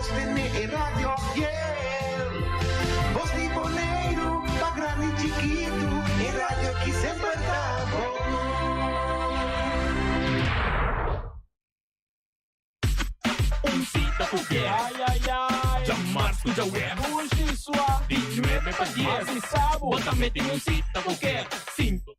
tiene en radio fiel. Voz de Bonaire, pa' grande y chiquito, en radio aquí siempre estamos. Un cita porque Ay, ay, ay. llamar escucha web. Puxa sua. 19 para 10. Assim sabo. Bótame en un cita porque 5.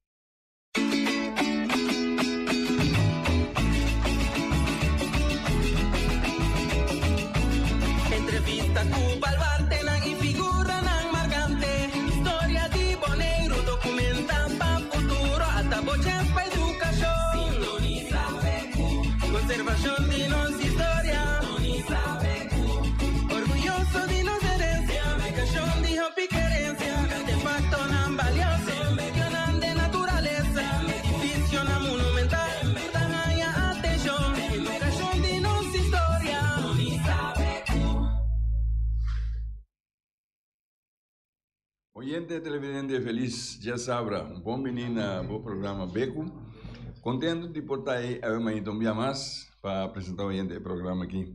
Entrevista cu balbante nang ifigura nang margante. Historia di Bonaire documentan pa futuro hasta boches pa educación. Sintoniza PQ. Conservación de nos historia. Sintoniza PQ. Orgulloso de nos herencia. Medicación de hopi querencia. Artefacto nan valioso. Medio nan de naturaleza. Edificio nan monumental. Tanaya atención. Medicación de nos historia. Sintoniza PQ. Oyente televidente feliz, já sabrá, bom menino, bom programa Beco. Contente de portar aí a mãe um dia mais para apresentar o oyente programa aqui.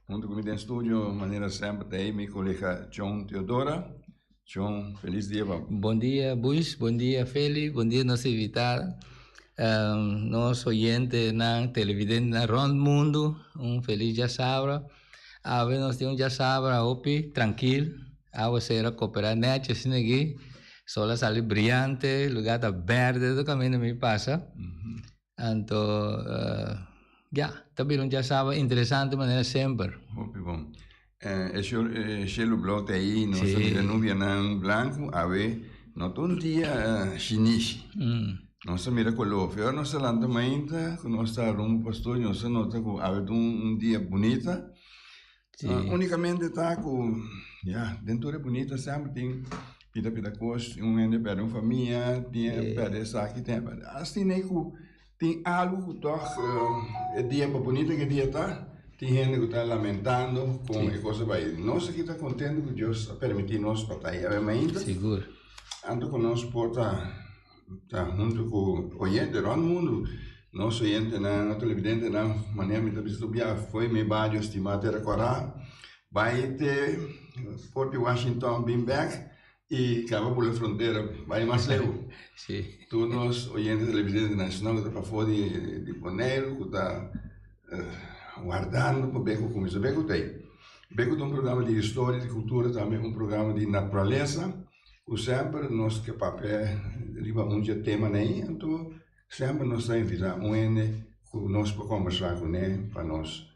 Junto comigo em estúdio, maneira sempre, tem meu colega John Teodora. John, feliz dia, papo. Bom dia, Bush. Bom dia, Feli. Bom dia, nossa invitada. Nosso oyente na televidente na Rondo Mundo. Feliz dia sabra. A ver, nós temos dia sabra, opi, tranquilo. A você era cooperar net, assim aqui. Sola sale brilhante, lugar tá verde, do caminho me passa. Então, também um dia sabra interessante, maneira sempre. Opi, bom. Esse blog aí, nós Sim. no Vietnã branco, a ver, não tem um dia chinês. Nós mira colofia, nós lá também, nós está rumo pastor, nós nota que a ver um dia bonita. Unicamente tá com, dentro bonita sempre tem pida coisa, ende para uma família, tem para essa aqui tem, assim nem tem algo que toch é dia para bonita que dia tá, tem gente que tá lamentando com a coisa vai, nós aqui tá contente que Deus permitir nós para aí, obviamente. Seguro. Ando com nós porta tá junto com o oyente do mundo. Nosso oyente na televidente na maneira me estudar foi me baixo estimado era corá vai ter Port Washington bem back e acaba pela fronteira vai mais leu tu nos oyente televidente nacional que está fora de Bonaire que está guardando para Beco como isso Beco tem programa de história de cultura também programa de natureza o sempre nós que papel riba muito tema nem então sempre nós estamos invitando nós para conversar com ele, para nós.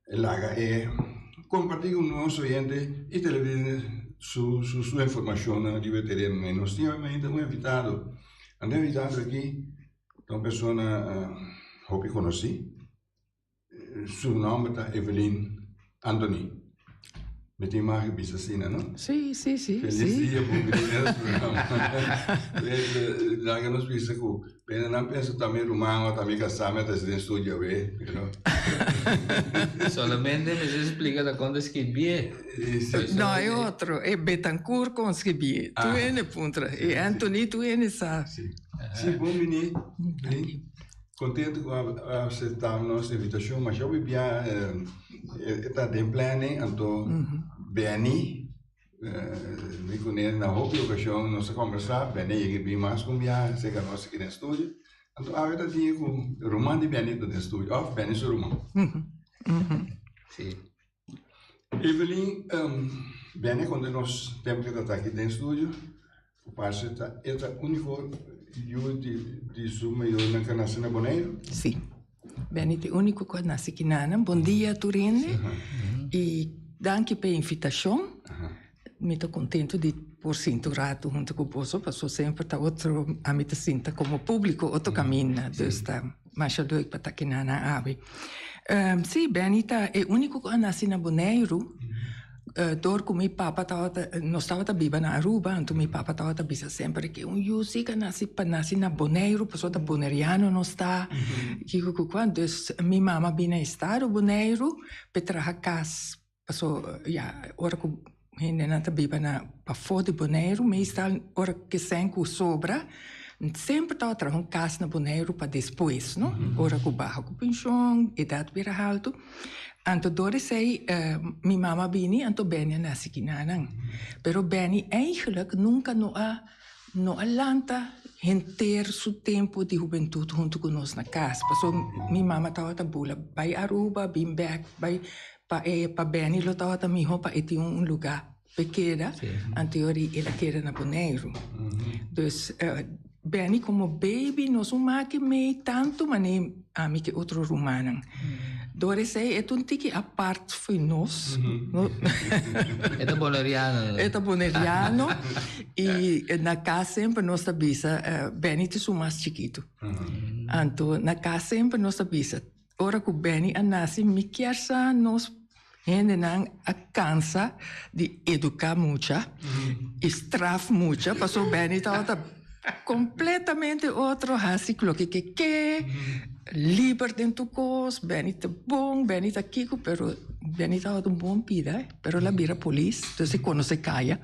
Laga é compartilhar com o nosso oyente e televidente sua informação de veterano. Nós tínhamos ainda invitado aqui, uma pessoa que eu conheci, seu nome é Evelyn Anthony. Me tem mais que Bissacina, não? Sim. Feliz dia, bom dia nesse programa. Lá que nós pensamos que não penso também romano, também casamento, assim, estúdio, you know? Solamente me explica da conta que bie. No, è altro, è Betancourt con Schibie. Tu ne puntra, e Anthony tu ne sa. Sim, bom menino. Contente com aceitar a nossa invitação, mas eu vivia está de planning, então bem me conhece na outra ocasião nós conversar, bem e bem mais com via, sei que nós aqui no estúdio, então a verdade é que o romano de bem do estúdio, off bem isso romano. Sim. Evelyn, bem quando nós temos que estar aqui no estúdio, o parceiro é o único de suma eu não quero nascer na Bonaire. Sì. Bene, è unico qua nasi kinana. Buon dia Turene. E anche per l'invitazione. Mi sto contento di porsi inturato junto con voi, perché sempre da altro a mi sento come pubblico, otto cammina, dus da masha leuk per ta kinana abi. Sì, bene, è unico qua nasi na Bonaire. Door com meu papa nós estava viva na Aruba, então meu papa estava bisa sempre que música nasce na Bonaire, pessoa da boneriano não está, que quando minha mama vinha estar o Bonaire, petra hakas, pessoa ora que ainda não está viva na para fora de Bonaire, mas está ora que sem com sobra, sempre estava trabalhando casa na Bonaire para depois, não? Ora que barra com pensão, idade vira alto. Anto dore sei, mi mama bini, anto Benny nasi kinanang. Pero Benny eigenlijk nunca no alanta inteiro su tempo di juventude junto con nos na casa. Paso mi mama tava tabula, vai Aruba, bim back, vai pa Benny lo tava miho pa eti un lugar pequena, anteriori era que era na Bonaire. Dus Benny como baby nos umaki mei tanto, mas nem ami que outro rumanan. Dore sei é um tiki a parte foi nós. È boneriano. É boneriano e na casa sempre nós tabisa Benny te su mais chiquito. Anto na casa sempre nós tabisa. Ora que Benny anasi mi chiarsa nos gente não cansa de educar muito, estraf muito, passou bem e tal, completamente outro ciclo que livre dentro do cos, bem tá bom, bem tá kiko, pero bem tá um bom vida, pero la bira polícia, então quando se caia.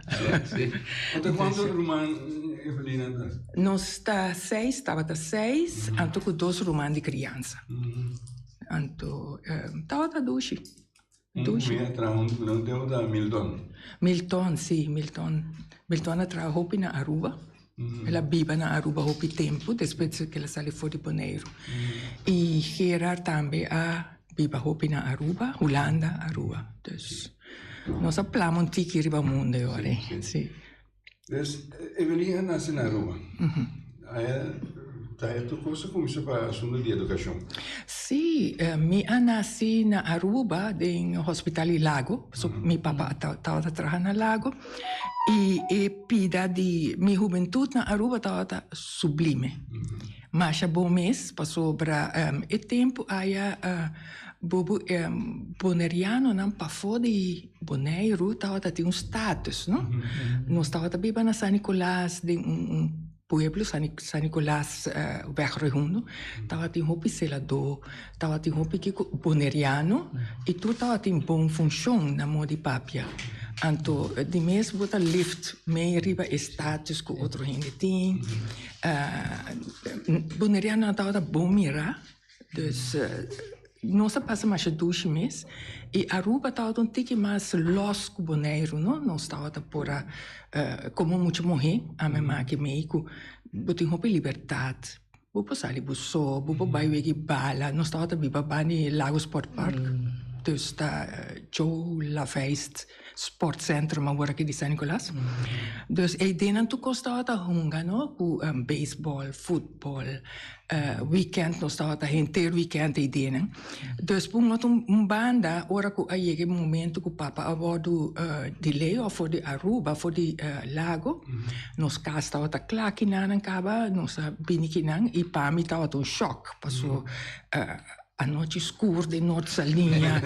Até quanto romano, Evelina? Nós estava 6, anto com 2 romanos de criança. Anto, estava duche. Não tem da Milton. Milton, sim, Milton. Milton trabalhou na Aruba. Ela vive na Aruba há tempo, depois que ela saiu fora de Bonaire. E Gerard também vive na Aruba, Holanda, Aruba. Então, nós falamos um tiki riba mundo agora. Sim. Então, Evelina nasceu na Aruba. Aí tu começou para o assunto de educação. Sim, eu nasci na Aruba, no Hospital Lago. Meu papai estava trabalhando no Lago. E pida de minha juventude na Aruba estava sublime. Mas há bom mês, passou para o tempo, aí boneriano não para fora de Bonaire, estava tendo status, não? Nós estava vivendo na San Nicolás, de pueblo San Nicolás weggehundo, estava tem hopi selador, estava tem hopi que boneriano e tudo estava tem bom função na moda de papia. Anto de mês bota lift meio riba status com outro gente tem. Boneriano estava bom mirar, dus não se passa mais 2 meses e Aruba estava um tique mais los com Bonaire, não? Não estava por como muito morrer, a minha que meio botem roupa liberdade. Vou passar ali buço, vou bairro que bala, não estava viva bani Lago Sport Park, dus está Joe La Feist Sport Center, maar waar ik die San Nicolás. Dus ik denk dat toen stava hunga, no, ku baseball, football, weekend no stava inteiro weekend ik denk. Dus pun wat banda, ora ku ayege momento ku papa avodu di Leo voor di Aruba, voor di lago. Nos casa stava ta klakinan kaba, nos binikinan e pami stava un shock, passo a noite escura de Norte Salinha,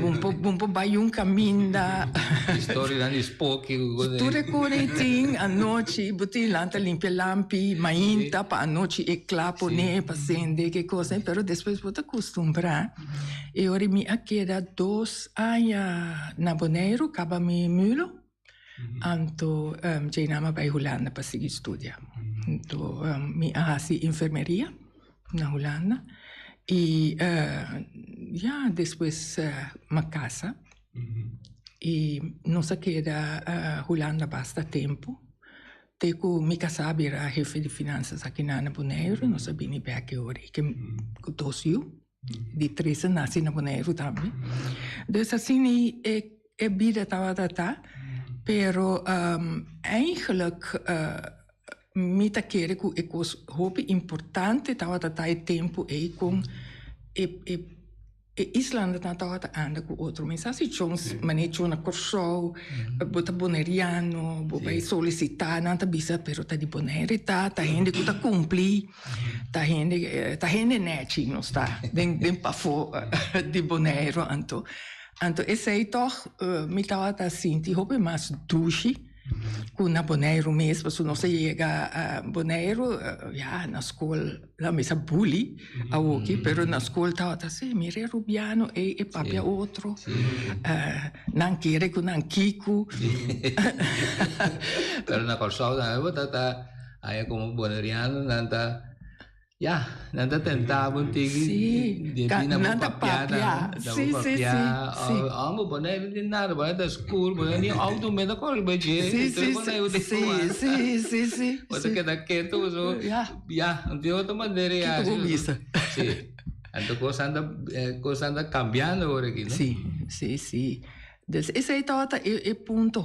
um po baiun caminda. Storia di spocchi. Tu ricordi a noite, butti lanta limpia lampi, mainta pa a noite e clapo ne pa sende che cosa, però depois vou acostumbrar. E ora mi queda 2 anos na Bonaire, acaba mi mulo. Anto Jainama vai Holanda para seguir studiar. Então mi hasi enfermeria na Holanda. E depois uma casa e não sei que era Holanda basta tempo até que me casava era chefe de finanças aqui na Bonaire, não sabia nem bem que hora que 12 de 13 nasci na Bonaire também. Então assim é vida estava pero eigenlijk mita querer que é coisa hobby importante estava tempo e com Islândia estava anda com outro mensagem chons manejo na corso bota boneriano vai solicitar nada bisa pero tá de Bonaire tá gente que tá cumprir tá gente net não está den pa fo de Bonaire anto esse aí toch me estava assim de hobby mais duche na Bonaire mesmo, se não se chega a Bonaire, na escola, lá me sa bully, aqui, pero na escola estava assim, mire rubiano e papia outro, não quer que não kiko. Pero na corsola, aí como boneriano, nanta Ya, nanda tentava um tigre Sim, de na nanda papiada, papia. Sim, sim, sim. amo boné de nada, boné da school, boné ni auto me da cor beje, Sim, sim. Outra que daqui tu so, ya, de outra maneira ya. Que cobiça. Sim. Então coisa anda cambiando agora aqui, né? Sim. Esse aí é ponto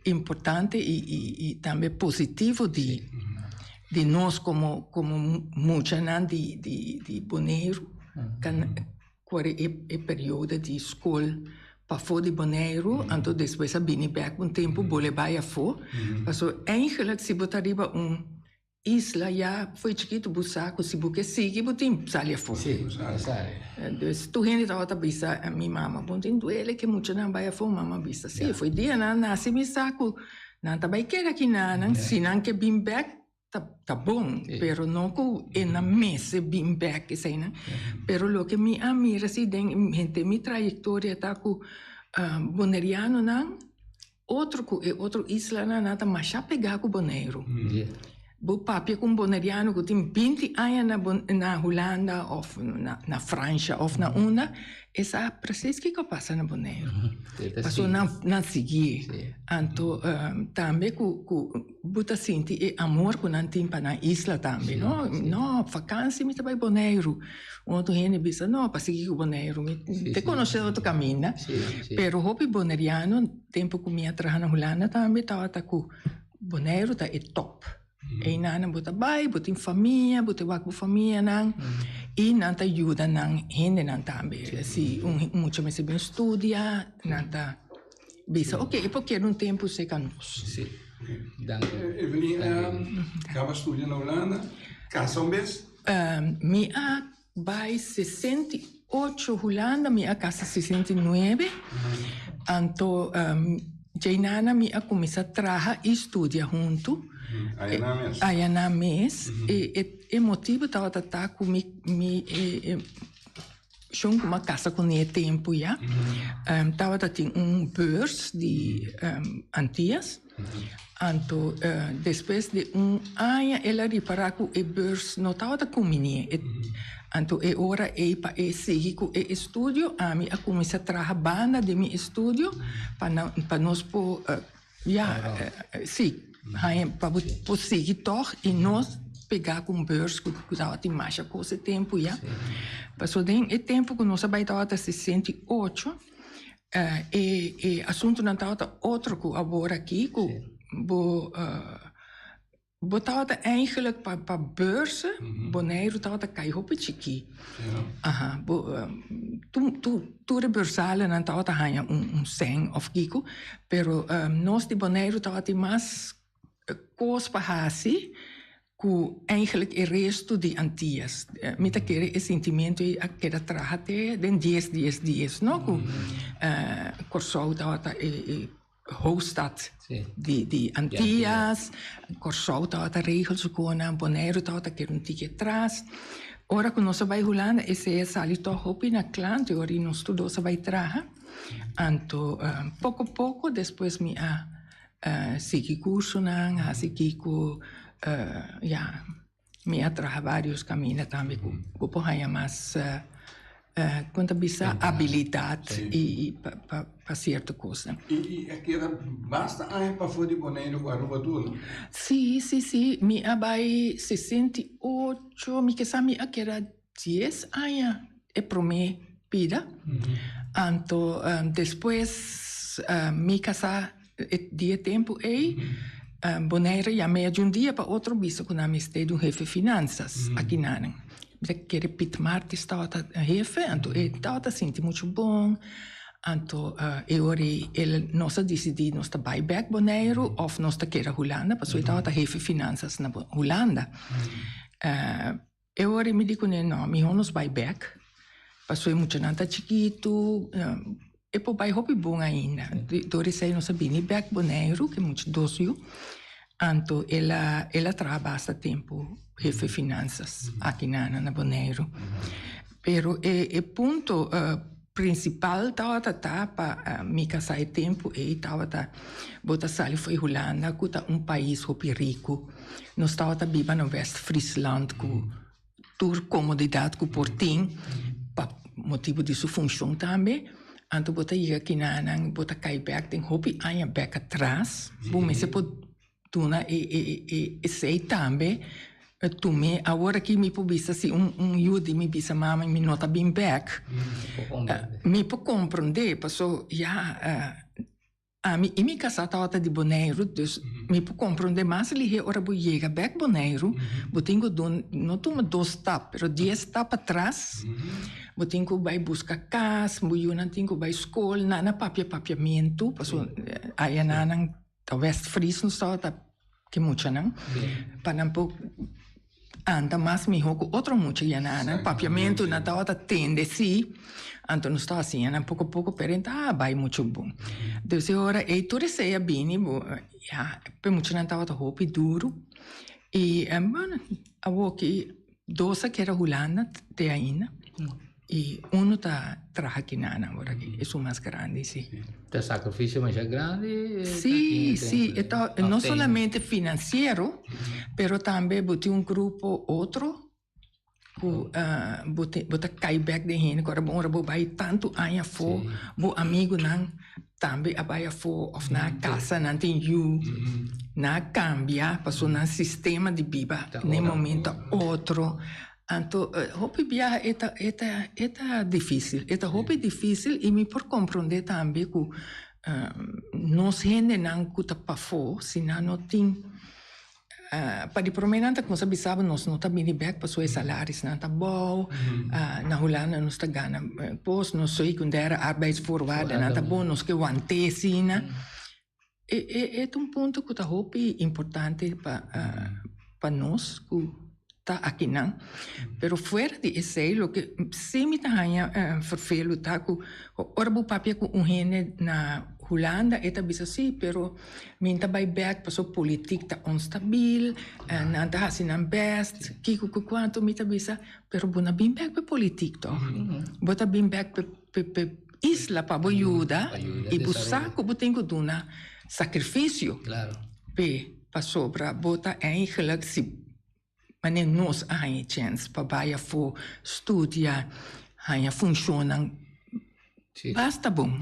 importante e também positivo de nós como muitos de Bonaire, quando é período de escola para fora de Bonaire, então depois a bini back um tempo bole vai a fora, mas eigenlijk se botaria isla já foi chiquito busaco se porque sigue botim salia fora. Sim, sai. Dus tu gente tava bisa a minha mama, botim duele que muito não vai a fora mama bisa. Sim, foi dia na nasce me saco, não tá vai querer aqui não, se não que bim back tá bom, pero não que é na mesa bim back que sei não. Pero lo que me amira se den gente mi trajetória tá com boneriano não, outro isla não nada mais já pegar com Bonaire. Bo papi com boneriano que tem 20 anos na Holanda ou na França ou na Una, essa precis que passa na Bonaire. Passou na seguir. Então, também buta senti e amor que não tem para na isla também, não? Não, vacância me trabalha Bonaire. Outro gente bisa, não, para seguir com Bonaire, te conhece outro caminho, pero hobby boneriano, tempo que me atraja na Holanda também estava com Bonaire tá é top. E nana bota bai, bota em família, bota wak família nang, e nanta ajuda nang gente nang também. Se muito mais bem estudia, nanta bisa. Ok, e porque um tempo se canos. Sim. Evelyn, acaba estudando na Holanda, casa vez? Minha bai 68 Holanda, minha casa 69. Então, Jainana minha começa a trabalhar e estudia junto. Aí na mês. E motivo estava tá com junto uma casa com o tempo já. Estava tinha beurs de Antillas. Então depois de ano ela reparou que a beurs não estava com mim. Então é hora para seguir com o estúdio. A mim começa a trabalhar banda de meu estúdio para nós por sim. Para seguir toch e nós pegar com beurs que estava de mais com esse tempo já. Passou o tempo que nós estava 68 e assunto não estava outro que agora aqui que estava eigenlijk para beurs Bonaire estava caindo op chiqui. Tu de beursalen não estava ganhando cent of kiko, pero nós de Bonaire estava de mais coisa para assim que eigenlijk o resto de Antillas. Me tá querer esse sentimento e querer trabalhar até 10 dias, não? Que Corsou estava hoofdstad de Antillas, Corsou estava regels com Bonaire estava querer tique atrás. Ora que nós vai Holanda, esse é sali toch op na clã, teoria nós tudo vai trabalhar. Então, pouco a pouco depois me segui curso não, segui com me atraja vários caminhos também com porra mais quanto bisa habilidade e para certa coisa. E aquela basta para fora de Bonaire com a roupa tudo? Sim, me abai 68, me que sabe aquela 10 anos é para mim vida. Então depois me casar dia tempo Bonaire já meia de dia para outro bisa com a amistade do jefe finanças aqui na que Pete Martins estava jefe, então estava sentindo muito bom. Então, ele nós decidimos nós buyback Bonaire ou nós queira Holanda, porque estava jefe finanças na Holanda. Me digo não, me vamos buyback, porque é muito nada chiquito. E por vai hobby bom ainda. Dori sei nós bini back Bonaire, que é muito doce. Então, ela trabalha bastante tempo jefe finanças aqui na Bonaire. Pero o ponto principal estava para me casar tempo e estava botar sali foi Holanda, que é país rico. Nós estava vivendo no West-Friesland, que tur comodidade que por tem, para motivo de sua função também. Anto bota iga kinanang bota cai back tem hopi anya back atrás. Bom, mas se pode tuna e sei também. Tu me agora que me pobisa se yudi me bisa mama me nota bem back. Me po compreender, passou já e me casata ota de Bonaire, dus me po compreender mais ali ora bo chega back Bonaire, bo tenho não toma 2 stap, pero 10 stap atrás. Bo tenho vai buscar casa, bo eu não tenho vai escola, na papiamento, passou aí nanang ta West-Fries não só ta que mucha não. Para não po anda mais me hoco outro mucha yanana, papiamento na ta ota tende si. Anto non sto assim, un pouco perenta, vai muito bom. Deve ora e tu sei bene, ja, per muito não tava hopi duro. E mano, avo que 2 que era Holanda te ainda. E uno tá traja aqui na agora que é o mais grande, sim. O sacrifício mais grande? Sim, sim. Então, não somente financeiro, pero também botar grupo outro. Bota cai back de gente agora bom rabo vai tanto aia fo bo amigo nan também abaia fo of na casa nan tem you na cambia passou na sistema de biba nem momento outro anto hopi bia eta difícil difícil e me por compreender também que nós gente nan kuta pa fo sina não tem para de promenada como sabe nós não tá bem back para suas salários não tá bom na Holanda nós tá ganha pos nós sou secundária arbeidsvoorwaarden não tá bom nós que wante sina é ponto que tá hopi importante para nós que tá aqui não pero fora de esse lo que se me tá ganha vervelo tá que orbo papia com gente na Holanda eta bisa si pero minta by back paso politik ta onstabil nanta hasinan best kiko quanto mita bisa pero bona bim back pe politik to bota bim back pe isla pa boiuda e bussaco botengo duna sacrifício claro pe paso pra bota eigenlijk si mane nos ai chance pa baia fo studia hanya funcionan basta bom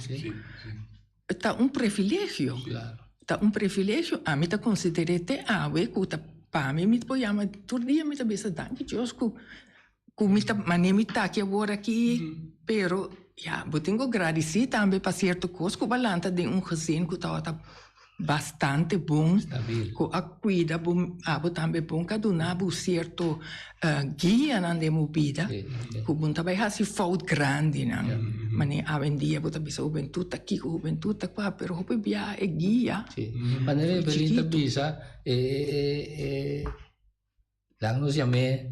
tá privilégio. Claro. Tá privilégio. A mim tá considerei até awe que tá para mim me poiama todo dia me tá bisa danke Deus que me tá manemi tá aqui agora aqui pero ja botengo agradecer também para certo coisa que balanta de gezin que tá bastante bom com a cuida bom também bom cada um certo guia na movida que bom também há se fault grande não mas nem a vendia bota bisa juventude aqui juventude qua pero hope bia é guia mas nem belinta bisa lá nos chame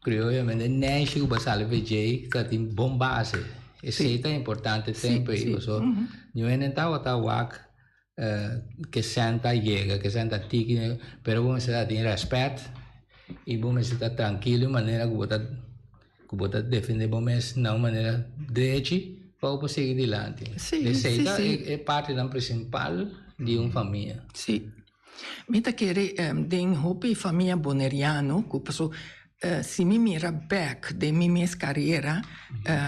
criolamente nem chego basale VJ que tem bom base isso é importante sempre isso não é nem tá wak que senta llega, que senta tiki, pero vamos a dar respeto e vamos a estar tranquilo de maneira que você defende bom mas não maneira de para seguir adiante. É parte da principal de uma família. Sim. Mita querer den hopi família boneriano, que passou se me mira back de minha carreira,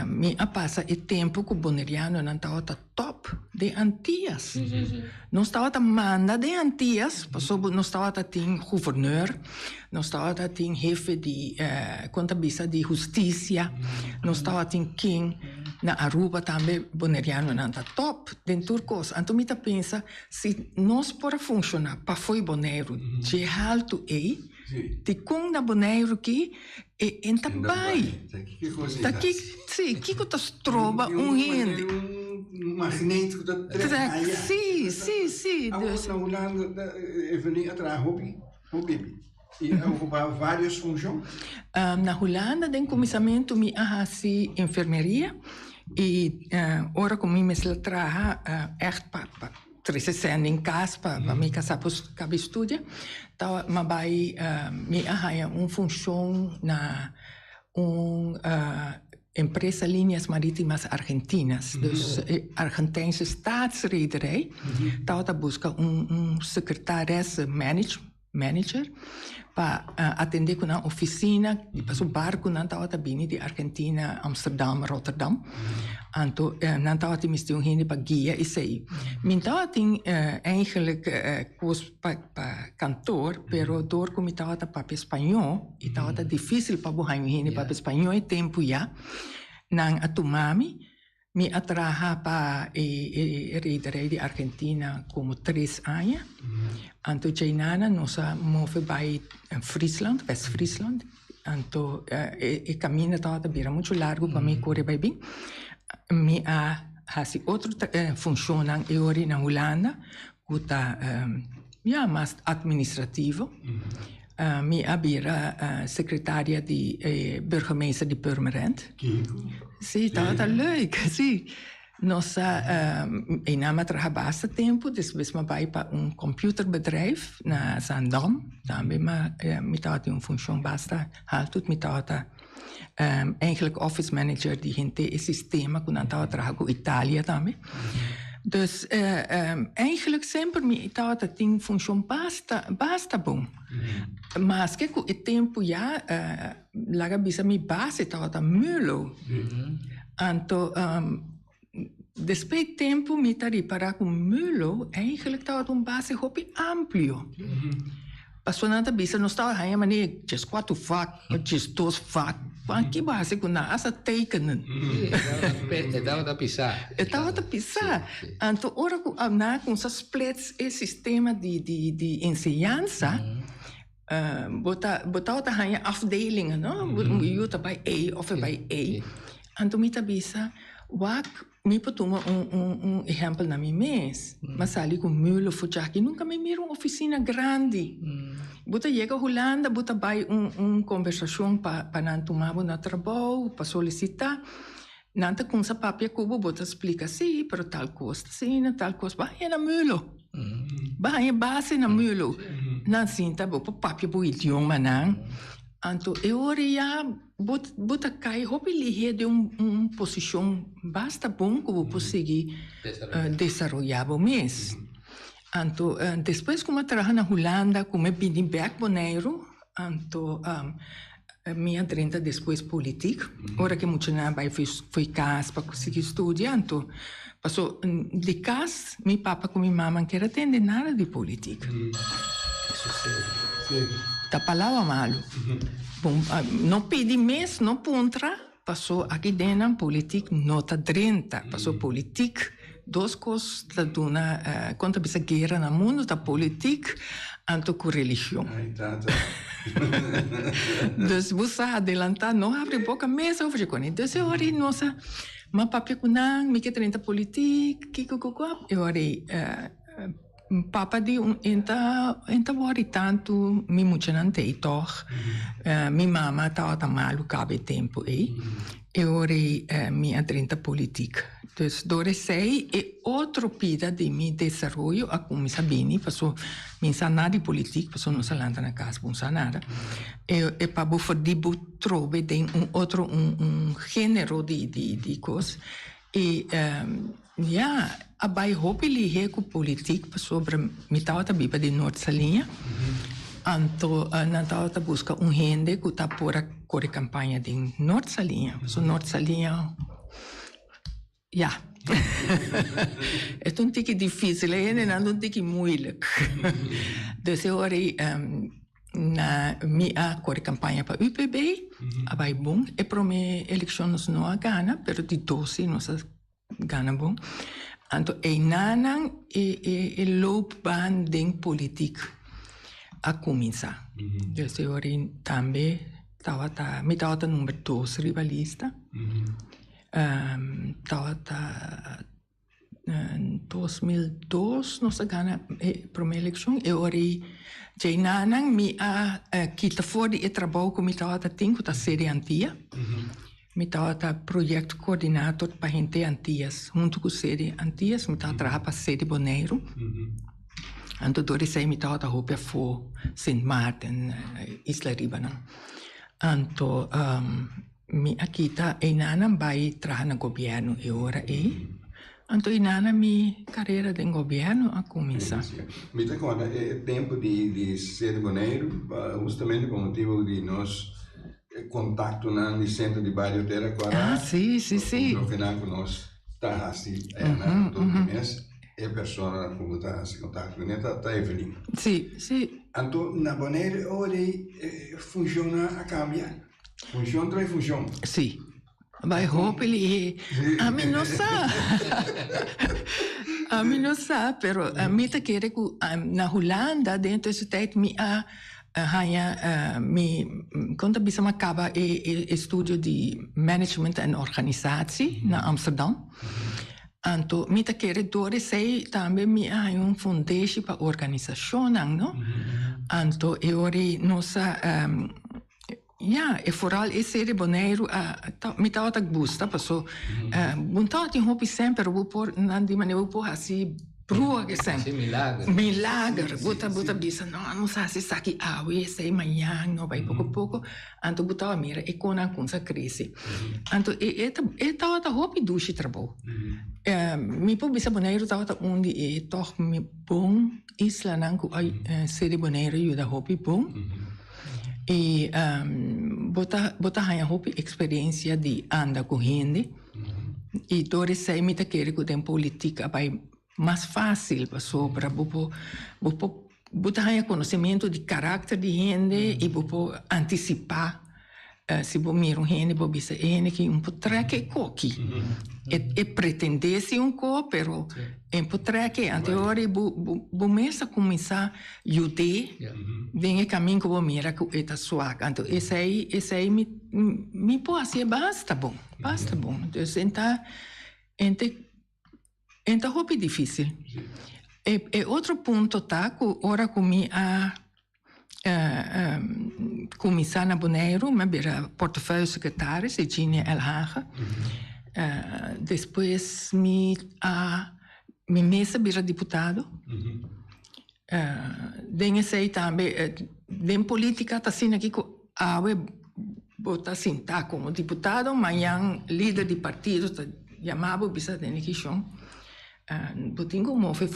me passa o tempo que o boneriano não estava top de Antillas. Não estava manda de Antillas, passou não estava tem governeur, não estava tem jefe de contabilista de justiça, não estava tem king na Aruba também boneriano não está top dentro coisa. Então me pensa se nós para funcionar para foi boneiro de alto de com na boneiro que entra bai daqui sim que tu trova rende magneto da sim a na Holanda venia atrás hobby e ocupava várias funções na Holanda tem começamento me assim enfermeria e ora como me trabalha echt para 360 em casa para me casar para estudar então mas vai me arranha função na empresa Linhas Marítimas Argentinas, dus Argentijnse staatsrederij. Daar busca secretaresse manager, para atender com a oficina, depois o barco não estava bem de Argentina, Amsterdam, Rotterdam. Então, não estava misturando gente para guia e sei. Então, tem eigenlijk curso para cantor, pero door como estava para espanhol, e estava difícil para borrar gente para espanhol e tempo já. Nang atumami, me atraja para rederij de Argentina como 3 anos. Anto Jainana nos move para Friesland, West-Friesland. Anto e caminho estava bem muito largo para me correr bem. Me hasi outro funciona agora na Holanda, que está mais administrativo. Me abira secretária de burgemeester de Purmerend. Sim, estava leuk, sim. Nossa, naam trabalha bastante tempo, depois me vai para computerbedrijf na Zandam. Também me estava uma função bastante alta, me estava eigenlijk office manager die gente e sistema que estava trabalhando com Itália também. Dus eigenlijk sempre me estava tendo função basta bom. Mas que com o tempo já, lá bisa me base estava muito. Então, depois do tempo me estava para com muito, eigenlijk estava base hobby amplo. Passou nada bisa, não estava aí, mas nem just 4 vac, just 2 vac. Que base com na asa tekenen. Estava a pisar. Estava a pisar. Então, ora com essas splits e sistema de ensinança, botava aí afdelingen, não? Botava bij A of bij E. Então, me tabisa, me potuma exemplo na minha mês, mas ali com mulo fuchaki nunca me miro uma oficina grande. Bota chega a Holanda, bota vai conversação para não tomar na trabalho, para solicitar. Nanta com essa papia cubo bota explica sim, pero tal costa sim, tal costa vai na mulo. Vai base na mulo. Não sinta bota papia bo idioma não. Então, eu já bota cai hobby lihe de posição basta bom que vou conseguir desenvolver o mês. Então, depois como eu trabalho na Holanda, como eu vim em Bergboneiro, então minha drenta depois política. Ora que muito não vai foi casa para conseguir estudar, então passou de casa, meu papa com minha mamãe que era entender nada de política. Isso sim. Da palavra malo. Bom, não pedi mês, não puntra, passou aqui dentro política nota 30, passou política, 2 coisas da dona, quando bisa guerra no mundo da política, anto com religião. Dus você adelantar, não abre boca mesmo, eu vou com ele. Dus eu orei, nossa, mas papel com não, me que 30 política, eu orei, papa di enta worry tanto mi muchenante toch mi mamma tava malu cabe tempo e ora mi adrenta politica dus dore sei e outro pida di mi desarrollo a come sabini passo mi sa nada di politica passo non sa landa na casa non sa nada e pa buffo di bu trove den un genero di cose e abai hopili he ku politik sobre mitata biba de Noord-Salinha. Anto natata busca gente que tá por a corre campanha de Noord-Salinha. So Noord-Salinha é um tique difícil, é um tique moeilijk. Dus eu orei na minha corre campanha para UPB, abai bom, e para me eleições não a gana, pero de 12 não se gana bom. Então, nanang e loopbaan ding politiek a começar. Dus eu também me estava número 2 rivalista. Estava 2002 nós ganha para uma eleição. Eu já nanang me kita for de trabalho que me estava tendo da série antiga. Me estava projeto coordenador para gente Antillas, junto com a sede Antillas, me estava trabalhando para a sede Bonaire. Então, dois me estava roupa for Saint Martin, Isla Ribanan. Então, me aqui está, e não vai trabalhar no governo, e ora Então, inana minha carreira de governo a começar. Me dá conta, é tempo de ser boneiro, justamente por motivo de nós contato no centro de Barrio Teraquara. Sim. No final, nós está assim, todo mês, é pessoa que está em contato com ela, está Evelyn. Sim. Então, na boneiro, hoje, funciona a cambiar. Funciona, traz funciona. Sim. Vai roupa ele a mim não sabe. A mim não sabe, pero a mim tá querendo que na Holanda dentro desse tempo me quando bisa acaba estudo de management en organisatie na Amsterdam. Então, me tá querendo dore sei também me foundation para organização, não? Então, eu ori nossa e vooral esse boneiro me tá outra gosta, passou buntar tem hobby sempre vou por na de maneira vou por assim brua que sempre milagre bota bisa não sabe se aqui sei manhã não vai pouco então botar a mira e com a coisa cresce então tá outra hobby duche trabalho me por bisa boneiro tá outra onde toch me bom isla não com ser boneiro e da hobby bom e botar a roupa experiência de andar com gente e dore sei me tá querer que tem política vai mais fácil para botar a conhecimento de caráter de gente e antecipar se você mira gente você gente que treque coque e pretender se copo pero treque anterior você mesmo começar ajudar vem o caminho que você mira que está suave então esse aí me pode ser basta bom então é difícil e outro ponto tá que ora comi começar na Bonaire, mas era portefeuille secretário, Eugenia El Haga. Depois me mesa vira deputado. Dengue sei também, em política tá assim aqui que bota assim tá como deputado, mas líder de partido tá chamado bisa dengue que chão. Botinho como foi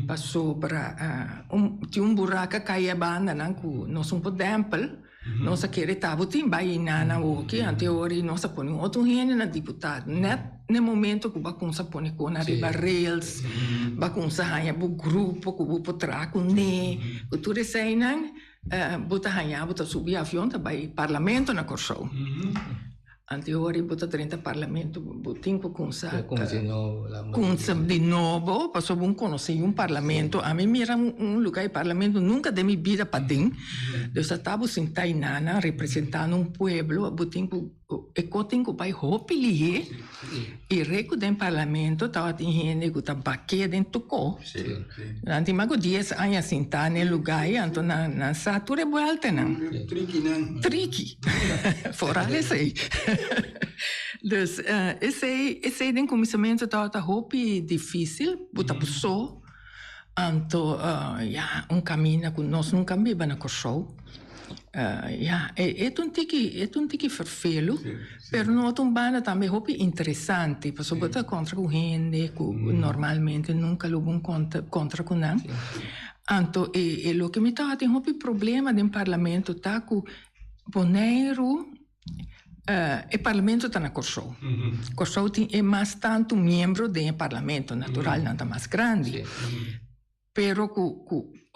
passou para tinha buraco caía a banda não que nós templo nós querer tá botinho vai na o que anterior nós põe outro gente na deputado no momento que bagunça põe com na riba rails bagunça hanya bu grupo que bu potra com ne o tudo sei não bota hanya bota subir avião tá vai parlamento na Corsou anterior bota 30 parlamento botinho com de novo passou bom conhecer parlamento a mim mira lugar de parlamento nunca de minha vida para tem eu estava sentada nana representando pueblo botinho e cotinho vai hopili e reco do parlamento estava tem gente que tá baque dentro co antimago 10 anos sentada no lugar então na satura volta não tricky fora esse dus esse den começamento tá hobby difícil botar pessoa então caminho que nós nunca vimos na Corsou é um tique vervelo pero não é banda também hobby interessante porque botar contra com gente que normalmente nunca lutam contra com não então o que me tá tem hobby problema no parlamento tá que Bonaire o parlamento está na Corsou. Corsou é mais tanto membro do parlamento, natural, não está mais grande. Pero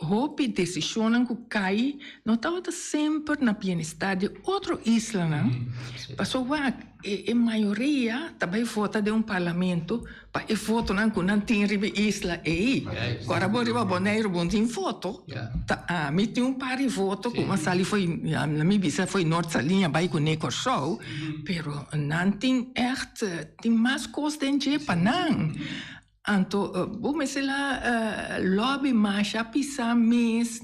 houve decisões que cai, não estava sempre na bem-estar de outra isla, não? Passou a maioria também vota de parlamento, para e voto não que não tem isla aí. Agora vou Bonaire, bom tem voto. Me tem par de voto, como a Sali foi, na minha visa foi norte salinha, vai com o Corsou, pero não tem tem mais coisa de para não. Então, vamos lá, lobby mais, a pisar mais,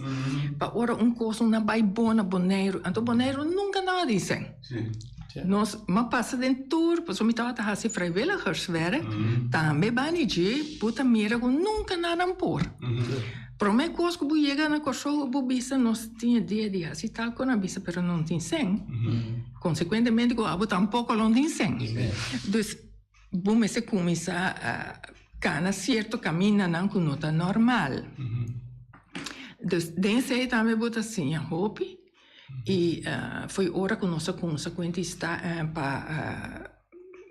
para ora coisa na boa Bonaire. Então, Bonaire nunca nada dizem. Nós, mas passa dentro tour, pois o mitad tá assim vrijwilligerswerk, também banije, puta mira com nunca nada por. Para mim, coisa que eu chega na Corsou, eu bisa nós tinha ideia de assim tal com a bisa, pero não tem sem. Consequentemente, eu tampouco não tem sem. Dus bom, se começa a cana certo caminho não com nota normal. Dentro aí também bota assim, a roupa, e foi hora que nossa consequente está para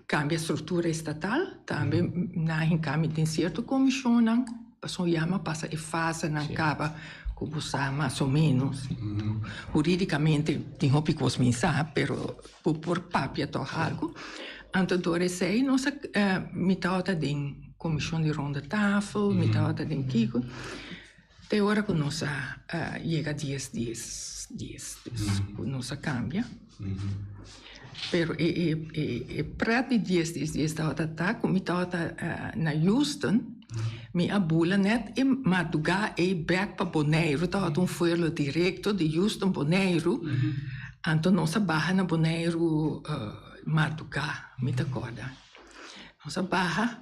cambiar a estrutura estatal, também na encame tem certo comissão, não, passou chama passa e fase não acaba com você mais ou menos. Juridicamente tem roupa que você me sabe, pero por papel to algo. Então dore sei nossa metade de comissão de ronda tafel, metade de Kiko. Até hora que nossa chega 10, nossa cambia. Pero prato de 10 tá com metade na Houston, me abula net e madrugar e back para Bonaire, tá um voo direto de Houston Bonaire. Então nossa barra na Bonaire madrugar, me acorda. Nossa barra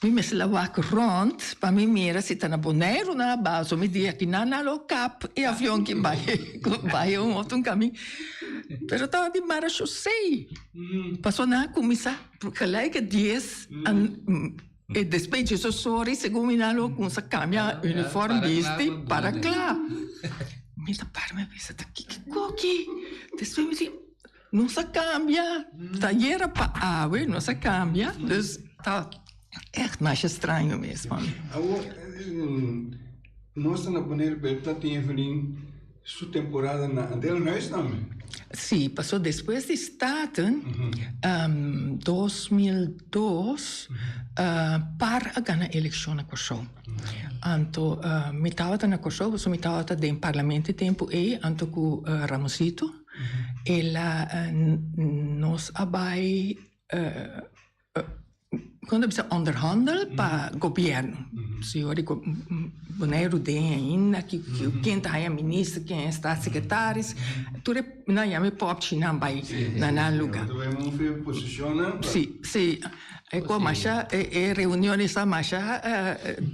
me se lavar rond, para mim mira se tá na Bonaire na base, me dia que na locap e avião que vai outro caminho. Pero estava de mara chaussee. Passou na comissão, porque lá que 10 e depois disso sorry, segundo me nalo com essa câmera uniformista para lá. Me dá para me pensar que coque. Depois me diz, não se cambia. Taller para ave, não se cambia. Então tá echt mais estranho mesmo. Nós na Bonaire tinha sua temporada na Delnhuis também. Sim, passou depois de Staten, 2002, para a ganhar a eleição na Kosovo. Então, me estava na Kosovo, me estava no parlamento tempo e, então com Ramosito, ela nos abai quando precisa underhandel para o governo. Se eu digo, Bonaire tem ainda que quem está aí ministro, quem está secretário, tudo não é me pop china vai na lugar. Sim, sim. É como acha reuniões essa marcha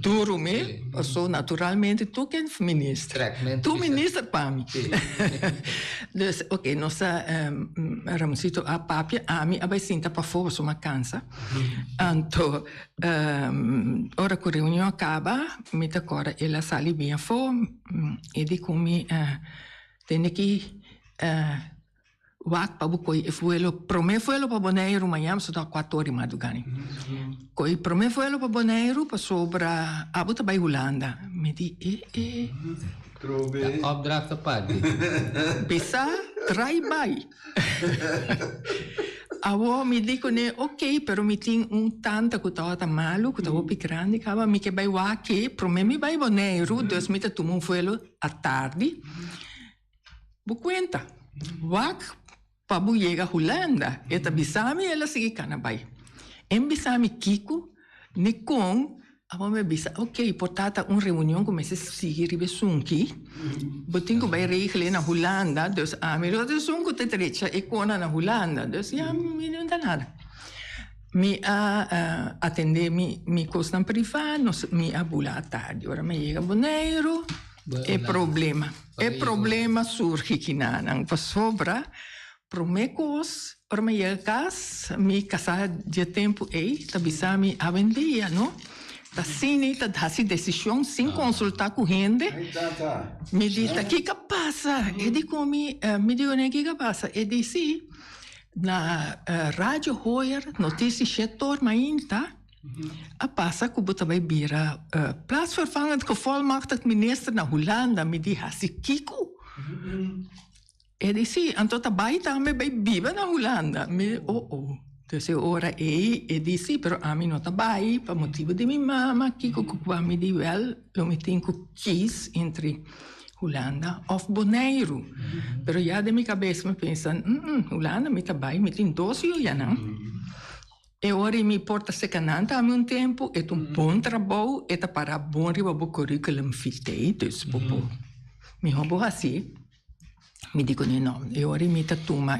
duro me, passou naturalmente tu quem ministro. Tu ministro para mim. Então, ok, nossa Ramosito a papia a mim abai sinta para fora uma cansa. Então, ora que a reunião acaba, me agora ela sai bem fora e digo me tem que wak pa bukoy fuelo prome fuelo pa Bonaire manhã só dá 4 horas madrugada. Coi prome fuelo pa Bonaire pa sobra abuta by Holanda. Me di Trove. Opdracht party. Bisa try by. Avo mi dico ne ok, pero mi tin tanta que tava malo, que tava grande, cava mi che by wak prome mi by Bonaire, dus mi tu un fuelo a tarde. Bu cuenta. Wak pabu llega a Holanda. Eta bisami ela sigi canabai. Em bisami Kiko, ne com, amo me bisa, ok, portata reunião como se sigi ribe sunki. Botingo vai regle na Holanda, dus amiro de sunku te trecha e kona na Holanda. Dus ja, mi não dá nada. Mi atende mi costan privado, mi abula a tarde. Ora me llega Bonaire. É problema surge aqui na sobra promecos ormei casa me casar de tempo tá bisami a vendia não tá cine tá dasi decisão sem consultar com gente me diz que passa e digo me digo né que passa e disse na rádio Hoyer notícia setor mainta a passa que você vai vira plaatsvervangend gevolmachtigd minister na Holanda me die hasi Kiko. E disse, então também também vai viver na Holanda. Me dus ora e disse, pero a mim não também, por motivo de minha mama, Kiko que me di wel, eu me tenho que quis entre Holanda of Bonaire. Pero já de minha cabeça me pensa, Holanda me também, me tem 12 anos já não. E ora mi porta secananta a um tempo, é bom trabalho, é para bom riba bo curriculum vitae, dus bobo. Mi hobo assim, me digo não, e ora mi tatuma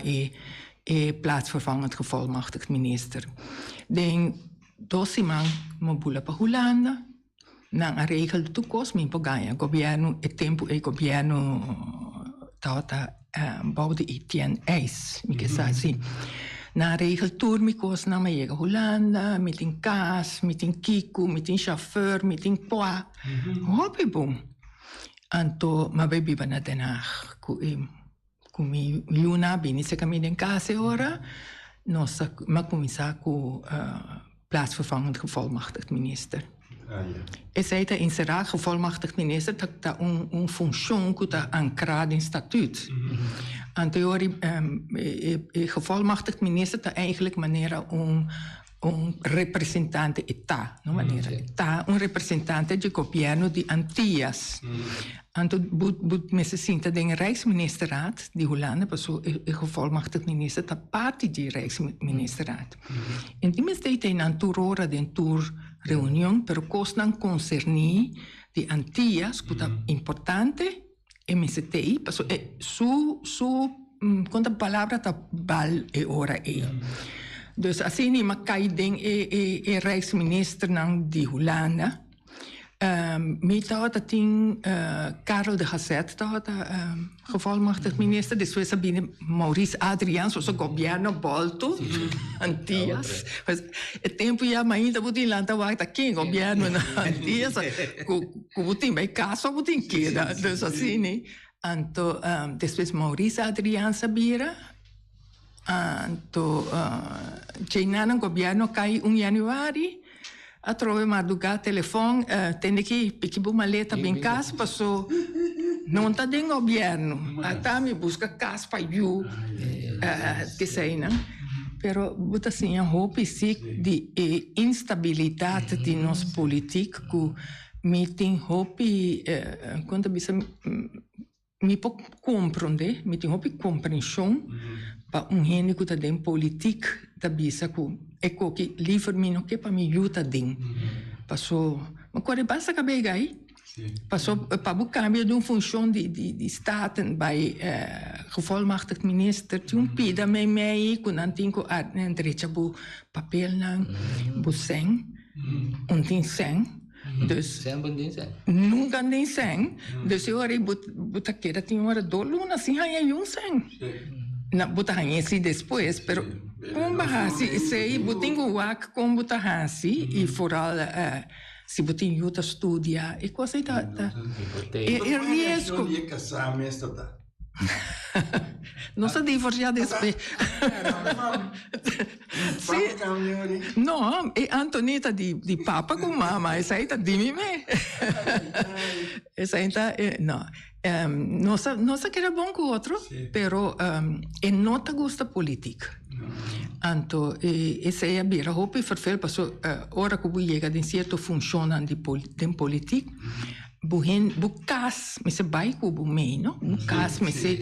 plaatsvervangend gevolmachtigd minister. Den 12 man mo bula pa Holanda, nang a regel do tukos mi pagaya, governo e tempo e governo tauta boude Etienne Eis, mi que sa assim. na regeltour mi kos na maiega Holanda, met in kaas, met in kiku, met in chauffeur, met in poa. Hopi boom. Anto, ma baby ba na Den Haag. Kumi luna bini se kami den kase ora. Nossa, ma começar com plaatsvervangend gevolmachtigd minister. E zei dat in zijn raad gevolmachtigd minister dat een functie kunt ancrado in statuut. En theorie gevolmachtigd minister dat eigenlijk manier un representante età, no maniera età, un representante di governo di Antillas. Anto but mensen zien dat de Rijksministerraad die Hollande was zo gevolmachtigd minister dat parte di Rijksministerraad. En die mensen in een tour de tour reunião, pero costan concerni di Antillas, que é importante, MSTI, passo quando a palavra tá bal e ora e. Dus assim nie makai ding e Rijksminister nang di Hollanda. Meta dat ting Karel de Gasset dat gevolmachtigd minister, de Suisse binnen Maurice Adriaan, zoals een governo volto, Antillas. Het tempo ja, maar ainda moet in landen waar dat geen governo Antillas, kubutin bij casa, kubutin keda, dus assim nie. Anto después Maurice Adriaan sabira. Anto China governo cai 1 januari. A trove madrugada telefone, tem que pedir uma maleta bem casa, passou. Não está dentro do governo. Até me busca casa para eu, que sei, não? Pero, but assim, a roupa de instabilidade de nosso político, me tem roupa, quando você me pode compreender, me tem roupa compreensão, para gênero que está dentro da política, da bisa é que livre me não quer para me ajuda dentro. Passou, mas quando basta que aí, passou para o cambio de função de Estado, bij gevolmachtigd minister, toen pida mij, quando antigo direito do papel não, buseng, tem sem. Dus nunca nem sem. Dus eu orei buta queira tinha hora do luna assim aí sem. Na buta assim depois, pero se butingo wak com buta assim e foral se butinho yuta studia e coisa tá e risco. Não se divorciar depois. Não, e Antonita de papa com mama, essa aí tá de mim. Essa aí tá, não. Nossa que era bom com o outro, pero não te gusta política. Anto, essa é a bira roupa e farfel passou, hora que eu chega de certo funciona de política. Bukas, me se vai com o meio, não? Bukas, me se.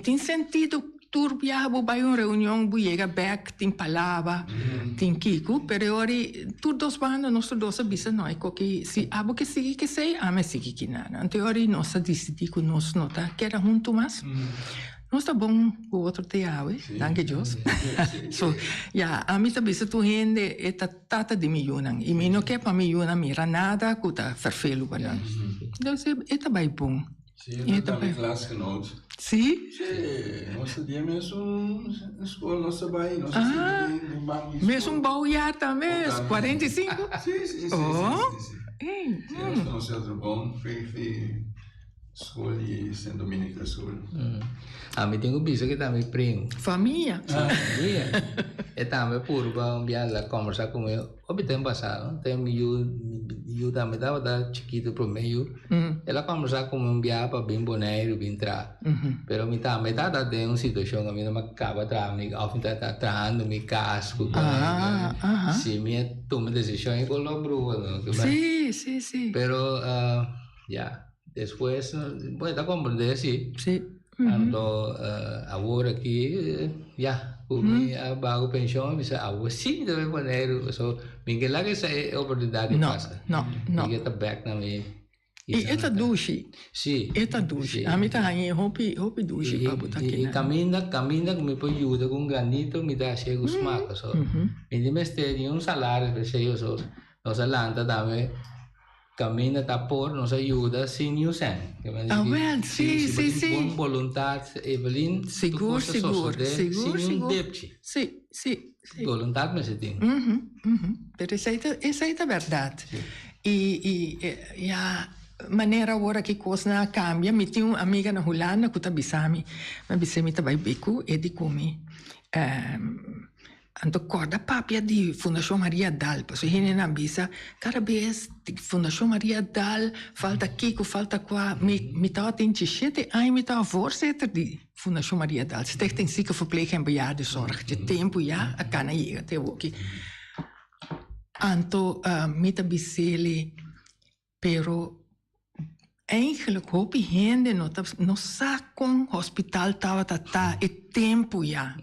Tem sentido, turbia, vai uma reunião, chega back, tem palavra, tem kiko, pero ora, tudo dos bandos, nós dois bisa não, que se abo que sigue que sei, me sigue que nada. Então ora, nós decidimos que nós não tá, que era junto mais. Nós tá bom com o outro teawe, danke Deus. So, ja, a mim também se tu rende é tata de milhões, e mim não quer para milhões mira nada, que tá verfelo para nós. Então é também bom. Sim, é também klasgenoot. Sim? Sim, nós temos escola, nós trabalhamos, nós mesmo baujar também, 45? Sim. Oh? Sim, nós estamos bom, escola e São Domingos da escola. A mim tem um bicho que também primo. Família. Família. E também por para enviar conversar com eu. O tempo passado, tem eu também estava da chiquito pro meio. Ela conversar com eu enviar para bem boneiro, bem entrar. Pero me também tá de uma situação que me não acaba tá me ao fim tá trando me casco. Se me toma decisão e colaboro, não? Sim. Pero ya después puede comprender sí. Ando agora aqui ya mi bago pensión bisa agora sim deve poner so minha lá que essa oportunidade passa. Não. Minha tá back na me. E esta duche. Sim. Esta duche. A mim tá aí hopi duche para botar aqui. E caminha que me pode ajudar com granito me dá chego smaca so. Me dime este um salário para ser eu so. Nossa lanta também cammina da por nos ajuda sem Yusen. Well, sì. Buona volontà, Evelyn. Sicuro. Sem depte. Sì. Volontà, mas tem. Pero essa é a verdade. E a maneira agora que coisa cambia, me tinha uma amiga na Holanda que está bisami, mas bisami está bem beco e de comer. Anto corda papia di Fundação Maria Dal, passo hene na bisa, cada vez di Fundação Maria Dal, falta Kiko, falta qua, me tá tem chete, ai me tá voorzitter di Fundação Maria Dal, Stichting Ziekenverpleeg en Bejaardenzorg, de tempo ja, a kana jega te woki. Anto me tá bisele, pero eigenlijk hoop je hende no sakon hospital tava tata e tempo ja.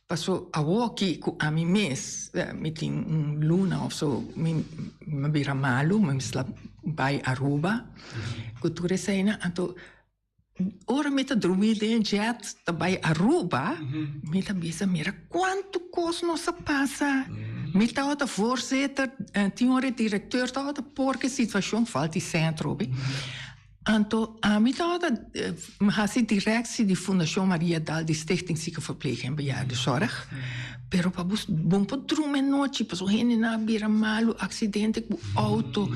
Passo a walkie a mi mes, mi tin luna of so, mi bira malu, mi slap bij Aruba. Cultura seina, anto ora met de druide en jet bij Aruba, met de bisa mira quanto cost nos passa. Met de voorzitter, tinha directeur, de porke situatie valt die centro. Anto, mi hasi directie die Fundação Maria Dal, die Stichting Ziekenverpleeg en Bejaardenzorg. Pero pa bom podrume noche, pa so hene na bira malu, accidente com auto.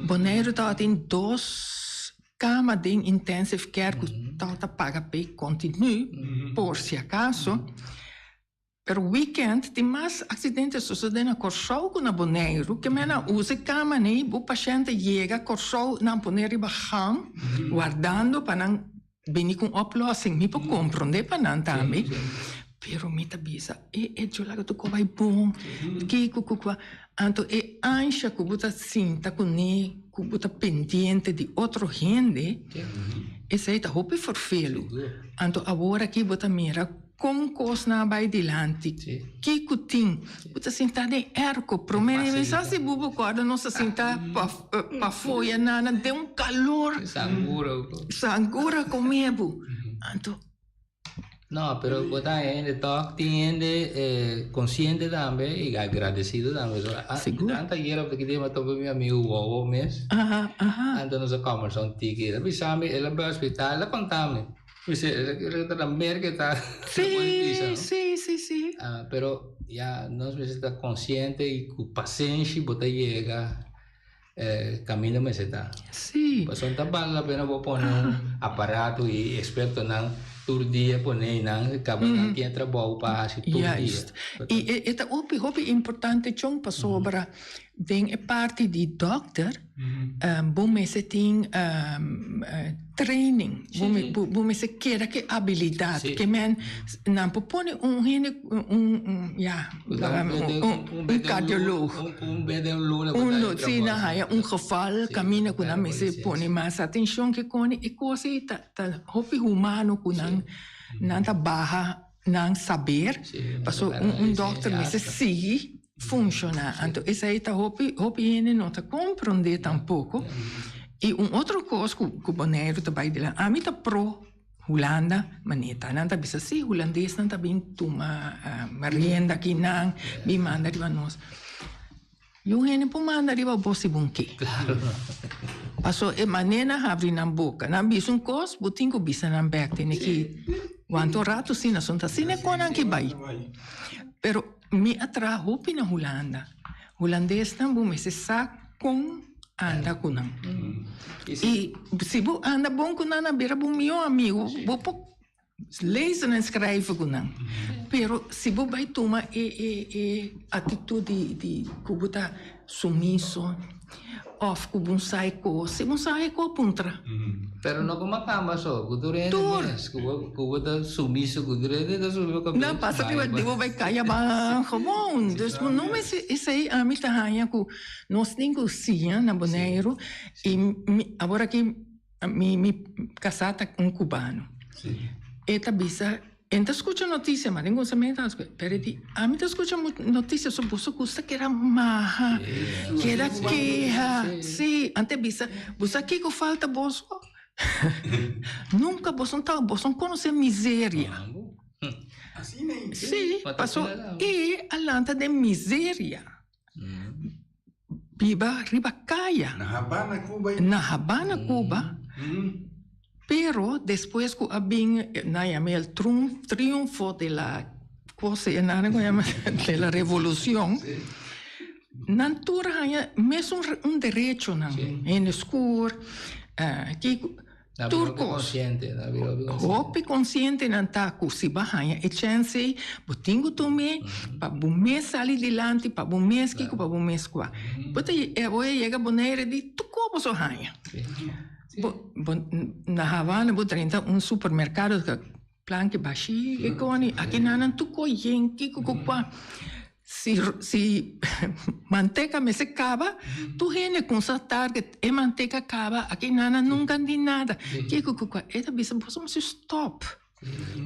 Bonaire dat in 2 camas de intensive care, que tá paga pe continu, por si acaso. Per weekend, tem mais acidentes sucedendo na Corsou com na Bonaire, que mena usa cama, né? O paciente chega, Corsou na Bonaire baham, guardando para não venir com oplossing, me pode compreender para não também. Pero me tabisa, eu lá que tu vai bom, que anto ancha que buta sinta com ne, que buta pendiente de outro gente, essa aí tá hope forfelo. Anto agora que buta mira com coisa na vai dilante, que cutim, buta sentar de erco, promene mensagem se bubo corda não se sentar pa foia nana de calor, sangura comevo, anto. No, pero botar gente toque tiene consciente también y agradecido también. Seguro. Antes ayer porque dia matou meu amigo Wowo mes. Antes nos conversamos tiki, tapi sampai ele vai hospital, ele contame. Bisa ele tá merda tá. Sí. Pero ya nós está consciente e com paciência botar chega caminho me está. Sí. Pues son tapar la pena vou pôr aparato e experto não todo dia põe não acaba que entra bom para todo dia. E é hopi importante chong pa sobra den é parte de doctor bom me se tem training bom me se quer que habilidade que men não propõe cardiólogo geval caminha com a me se põe mais atenção que com e coisa tá hopi humano com não tá barra não saber passou doctor me se sigue funciona. Então, essa aí tá hopi não tá compreender tampouco. E outra coisa que o Bonaire também de lá, a mim tá pro Holanda, maneta, não tá bisa se holandês não tá bem toma merienda aqui não, bem manda riba nós. E o hene po manda riba bossi bunke. Passou e manena abri na boca, na bis coisa, botin ko bisa na back tem aqui. Quanto rato sina sonta sine konan que vai. Pero me atra hopi na Holanda. Holandês também me se sabe com anda com não. E se você anda bom com não, beira bom meu amigo, você lezen en schrijven kunnen. Pero se você vai tomar atitude de kubuta sumiso of kubun saiko, se bun saiko puntra. Pero no como cama só, kudure nes, kubuta sumiso kudure de sumiso kabel. Não passa que vai cair ba gewoon. Dus não me esse aí a mim tahanya ku nós negocia na Bonaire e agora que me casata com cubano. Sim. Eta bisa enta escucha notícia, mas ninguém se mete as coisas. Perdi. A mim escucha notícia sobre você custa que era maha, que era queja. Sim, ante bisa, você aqui que falta bolso. Nunca você não conhece miséria. Assim nem. Sim, passou e alanta de miséria. biba Ribacaya, Na Habana, Cuba. na Habana, Cuba. Pero después que había el triunfo de la cosa, de la revolución, natura mesmo derecho en escuro, turcos. Hope consciente não tá com se barranha e chance botingo tome para bom mês sair dilante para bom mês que para bom mês qua. Bota hoje chega boneira de tu como so ranha. Na Havana botrenta supermercado que plan que baixi e coni aqui nanan tu coien que qua. Se manteca me se acaba, tu rende com essa target e manteca acaba, aqui nada nunca de nada. Que é da bisa possamos stop.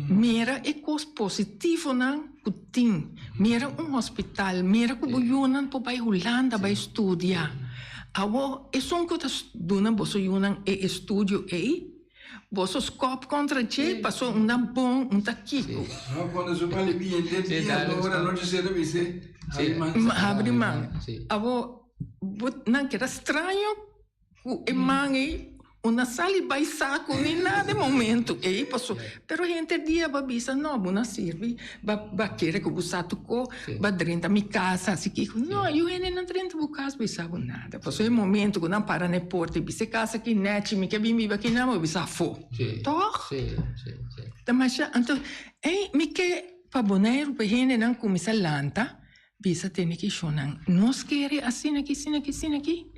Mira é coisa positivo não putin. Mira hospital, mira que boiunan po vai Holanda vai estudar. Awo é só que tas dona boso yunan e estúdio e Bosso scop contra te passou bom taquico. Não, quando eu falei bem, entendi, agora não disse de você. Abre mão. Avo, não que era estranho, o mangue, uma sali vai saco, nem nada de momento. E aí passou. Pero gente dia babisa, não, não serve. Ba querer que você tocou, ba dentro mi casa, assim que não, eu ainda não dentro do casa, bisava nada. Passou o momento que não para na porta, bise casa que net, me que bimbi aqui não, bisa fo. Toch? Sim. Mas então, me que para boneiro, para gente não começa lanta, bisa tem que chorar. Nós queremos assim aqui.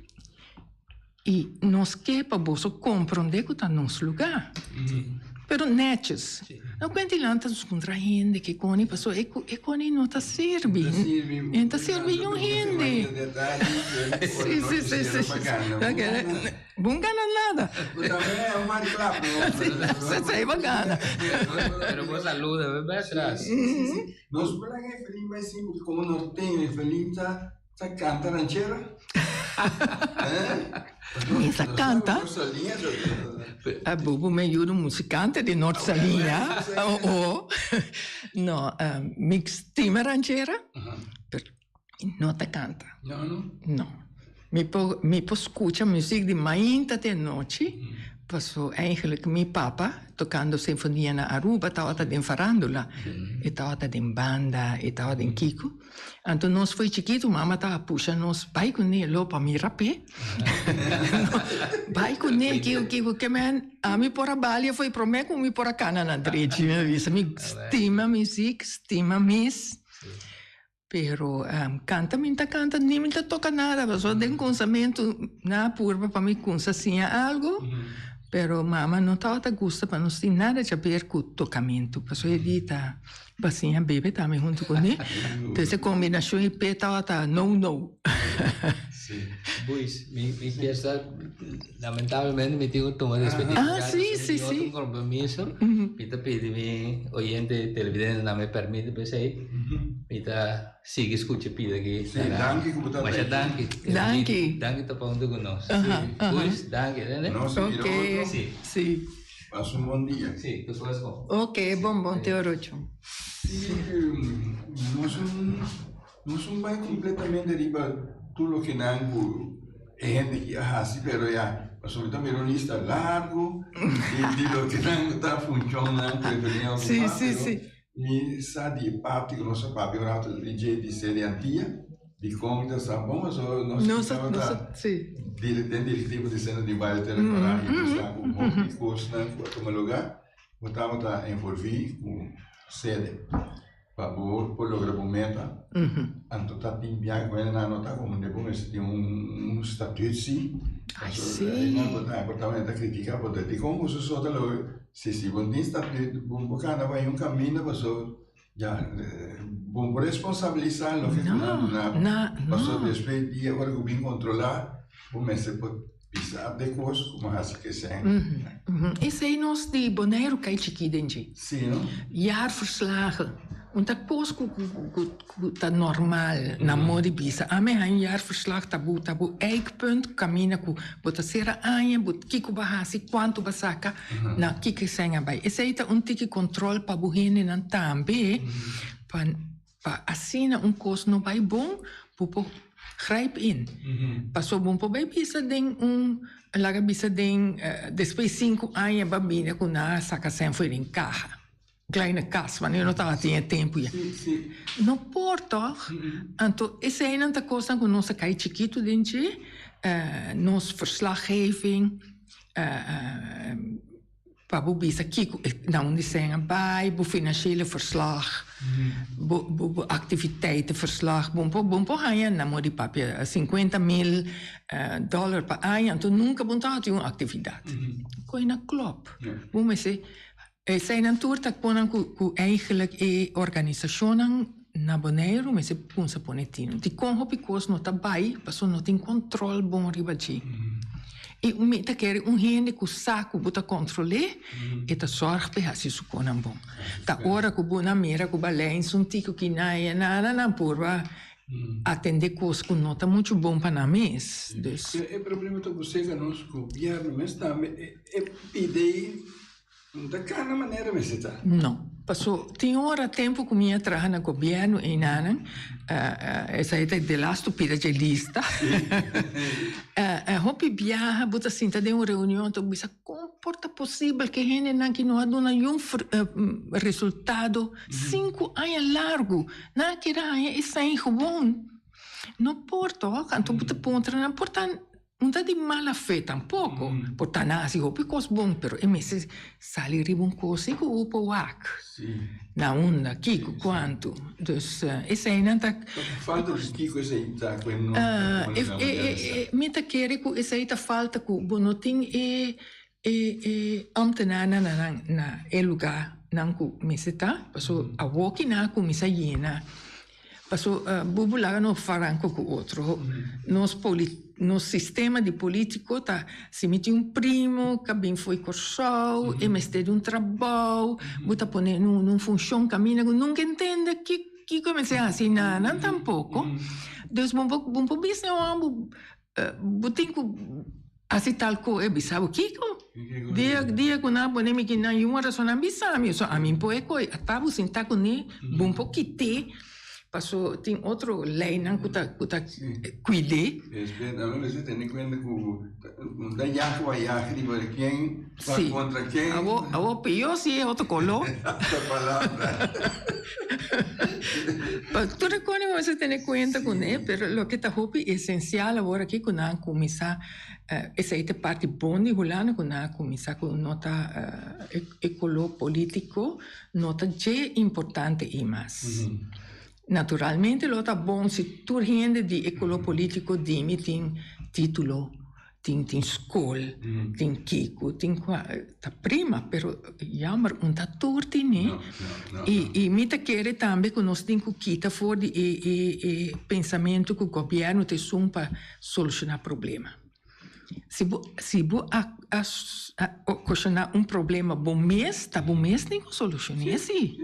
E nós que para você compreender que está no nosso lugar. Pero netes. Não quando lantas contra gente que coni passou e coni não está serve. Então serve um gente. Sim. Bom gana nada. Também é uma reclamo. Você vai gana. Pero vos saluda, vai atrás. Nós falamos que feliz mais simples, como nós temos feliz tá canta ranchera. Essa canta. A Bubu me ajuda musicante de nossa linha. No, mix time ranchera. Não te canta. Não. Me escuta música de manhã até noite. Passou eigenlijk meu papa tocando sinfonia na Aruba, estava em farándola, estava em banda, estava em Kiko. Então nós foi chiquito, mamãe estava puxando nós, vai com ele lá para me rapé. Vai com ele, que man, a mim por a balia foi para mim, como por a cana na direita, me estima música, estima miss. Pero canta, nem me toca nada, só tem pensamento na purba para me consciência algo. Pero mamãe não estava gosta para não ter nada a ver com o tocamento. Passou a dita, bacinha bebê também junto com ele. Então essa combinação de pé estava não. Pois, me piensa, lamentavelmente me tengo que tomar despedida. Sim. Un compromiso. Pita pide oyente televidente não me permite pues aí. Pita sigue escucha pide aqui. Sim, danke como Mas danke tá falando com nós. Pois, danke, né? Ok. Sim. Passa bom dia. Sim, tu faz com. Ok, bom, teorocho. Nós não vai completamente riba tudo o que não é gente que assim, pero já passou também um lista largo de lo que não está funcionando, Sim. E sabe parte que nosso papo é um DJ de seriantia, de comida, sabe bom, mas nós diretivo de cena de baile telecorar e sabe um monte de coisas como lugar, estamos a envolver com sede. Por lograr momento, anto tá timbiar com ele na nota como depois tem estatuto sim. Sim. Não botar a crítica botar de como se só se bom tem estatuto bom bacana vai caminho passou já bom responsabilizar lo que na passou depois de agora que bem controlar o mês pode pisar de coisas como assim que sem. Esse aí nós de Bonaire cai chiquito sim, não? Jaarverslagen. Uma coisa que está normal na moda bisa. A mim een jaarverslag tabu eikpunt camina ku bota sera anja bot kiku bahasi quanto basaka na kike senga bai. Esse aí tá tiki controle para buhene nan tambe pa assina coisa não vai bom Grijp in. Passou bom para bem bisa den laga bisa den depois 5 anos babina com na saca sem foi em carro. Kleine kas, want eu não estava tinha tempo já. Não pode toch? Então, essa é uma coisa que nós cai chiquito dentro, nos verslaggeving, para o bisa kiko, na onde se bij, o financiële verslag, o activiteitenverslag, bom hanya na modi papel $50,000 per ano, então nunca bontado uma atividade. Coisa klopt. Bom, mas zijn natuurlijk que eigenlijk organisatie na Bonaire, mas se punsa ponetino. Di con hopi cos no tabai, passo no tin control bom ribaci. E o meta quer gente que saco buta controle e ta sorg pe hasi su conan bom. Ta ora que bona mera que balém sun tico que na purva atender cos que nota muito bom para na mês. É problema que você que nós governo, mas também é ideia da cada maneira mas está. Não. Passou, tem hora tempo que minha trabalha no governo e nanan, essa é de lá estúpida de lista. Hopi viaja, bota assim, tá de uma reunião, então bisa comporta possível que gente não que não há dona um resultado 5 anos largo, na que era é sem bom. Não porta, então bota ponta, não porta não dá de mala fé tampouco, portanto, nasi hopi cos bom, pero e messe sali ribun cosi que upa wak. Na onda, kiko quanto. Dus, essa é nanta. Falta de kiko essa aí tá quando meta querer que essa aí tá falta que bonotin ambtenana na lugar nan ku meseta, passo a walk na ku misa yena. Passo bubulaga no faranco com outro. No sistema de político tá se mete primo que bem foi corsou e mestre de trabalho bota poner num função caminha que nunca entende que comecei assim não tampouco. Deus bom bis não botinho assim tal co é bisabo kiko dia que na bonemi que na uma razão ambisami só a mim poeco atavo sinta com ne bom pouquite. Passou, tem outro lei não que tá cuidei. Espera, não você tem conta com da yaku a yaku de quem vai contra quem. A pior se é outro color. Essa palavra. Tu reconhece você tem conta com ele, pero lo que tá hopi essencial agora aqui quando a começar essa é parte boa de Hulana quando a começar com nota ecolo político nota de importante e mais. Naturalmente, lo tá bom se tu rende de ecolopolitico dimmi tem título, tem escola, tem kiko, tem tá prima, pero jammer tá torti né? E me tá querer também que nós temos que quitar fora de pensamento que o governo tem para solucionar problema. Se você questionar problema bom mês, tá bom mês tem que solucionar assim.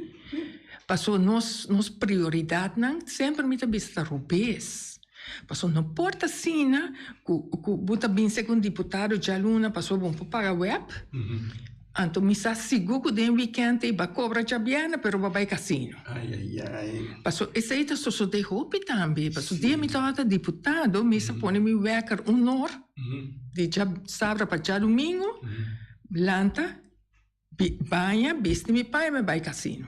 Passou nos prioridade não sempre me vista rubês. Passou não porta sina que buta bem segundo deputado de aluna passou bom para web. Então me sa seguro que den weekend e ba cobra jabiana pero ba casino. Passou esse aí tá só de hopi também. Passou dia me tava deputado me sa pone me werker honor de jab sabra para já domingo. Lanta banha biste me pai me ba casino.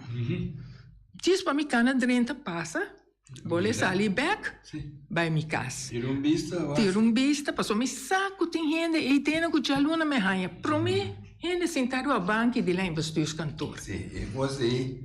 Diz para mim cana 30 passa, vou sair back, vai me casa. Tira vista, passou me saco tem gente e tem que já luna me ranha. Para mim, gente sentado a banca de lá em Bastos Cantor. Sim, você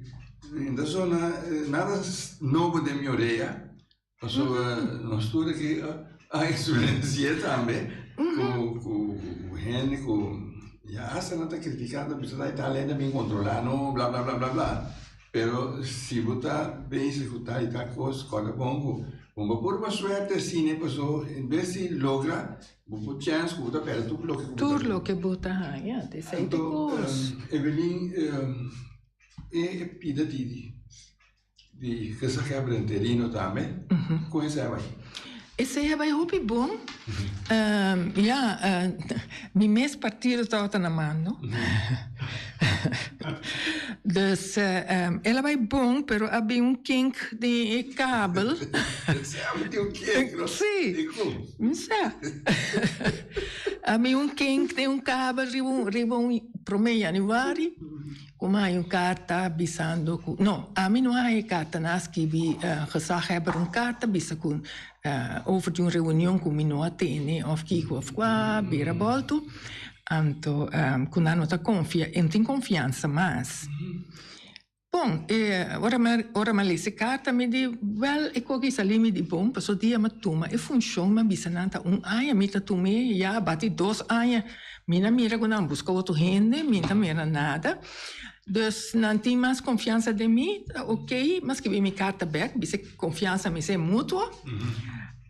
ainda só nada novo de minha orelha. Passou nós tudo que a experiência também com gente com já se não está criticando, precisa estar lendo bem controlar, não blá blá blá blá blá. Pero se botar bem executar e tal coisa, bom por uma suerte assim, né, pessoa, em vez de logra, vou chance, botar perto tudo que tudo lo que botar, já, desse aí depois. Evelyn, é pida de que se quebra interino também, conhece aí. Esse aí vai hopi bom. Mi mês partido estava na mão, Dus ela vai bom, pero havia kink de kabel. Sabe de o quê? Sim. Não sei. Havia kink de kabel, ribon pro me januari. Como há carta bisando com... Não, a mim não há carta, nas que vi gezag hebben carta bisa com over de reunião com mim não atene, of kiko of qua, bera volto. Anto, com a nota tem confiança mais. Bom, ora me lese carta, me di, well, e cogi sali me di bom, passo dia ma tuma, e funciona, bisa nanta aia, mita tume, ja, bati 2 aia, mina mira quando busca outro rende, minta mira nada. Dus não tem mais confiança de mim, ok, mas que me carta back, bisa confiança me se mútua.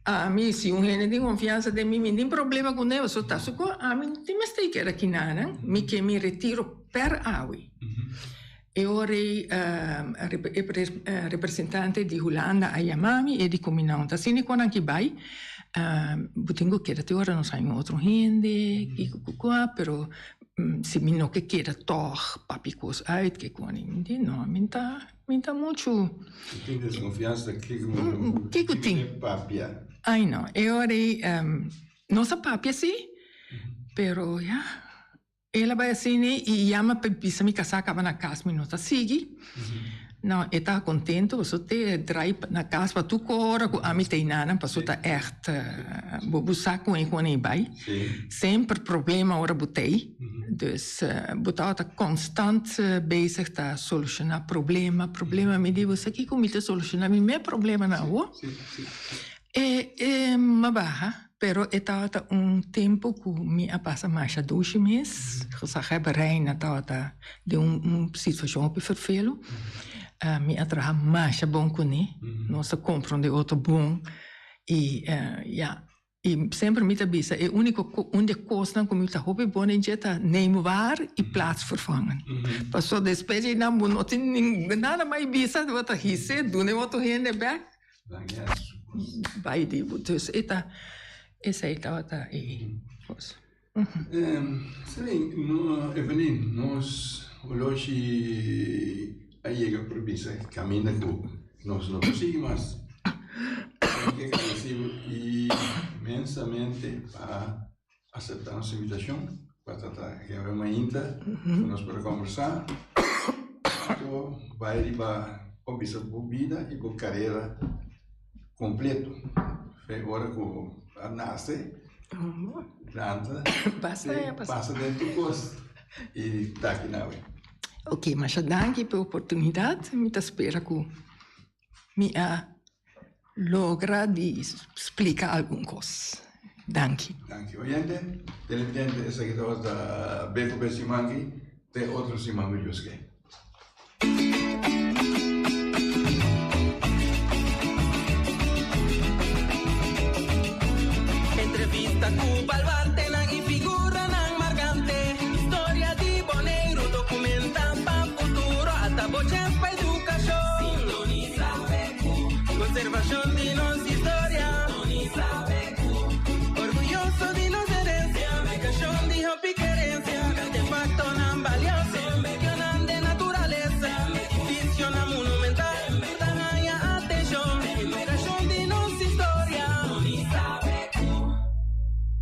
A mim, se rende tem confiança de mim, não tem problema com ele, só tá só a mim tem mais que era aqui nada, me que me retiro per aui. E ora representante di Holanda a Yamami e di Cominanta. Sini quando anche vai, butingo che da ora non sai altro rende, qua, però se mi no che chieda toch papicos uit che con di no minta molto tem desconfiança que tem papia ai no e ora non sa papia sì però ja ela vai assim e chama per pisa mi casaca na casa mi nota sigi no e tá contento você te drai na casa tu cora com a mi teinana passou tá echt bobusa com e vai sempre problema ora botei dus botar tá constant bezig tá solucionar problema me digo você que como te solucionar meu problema na rua e ma barra pero é tata tempo que me passa mais 2 meses que reina tata de situação que vervelo me atraha mais bom com ele nossa compra de outro bom e e sempre me tabisa é único onde costa como está hobby bom em jeta neemwaar e plaats vervangen passou depois e não não tem nada mais bisa do outro hisse do ne outro rende back vai de dus eta essa aí tá aí sim Evelyn nós hoje aí chega para bisa caminha com nós não conseguimos que agradecido imensamente para aceitar nossa invitação para tratar que é uma inta nós para conversar então vai riba o bisa vida e por carreira completo agora com a nasce planta passa dentro do posto e tá aqui na hora ok mas danke pela oportunidade me espera que me logra de explicar alguma coisa. Danke. Danke. Oyente, televidente, essa aqui da Beco Bessimangi, tem outro Simangi Juske.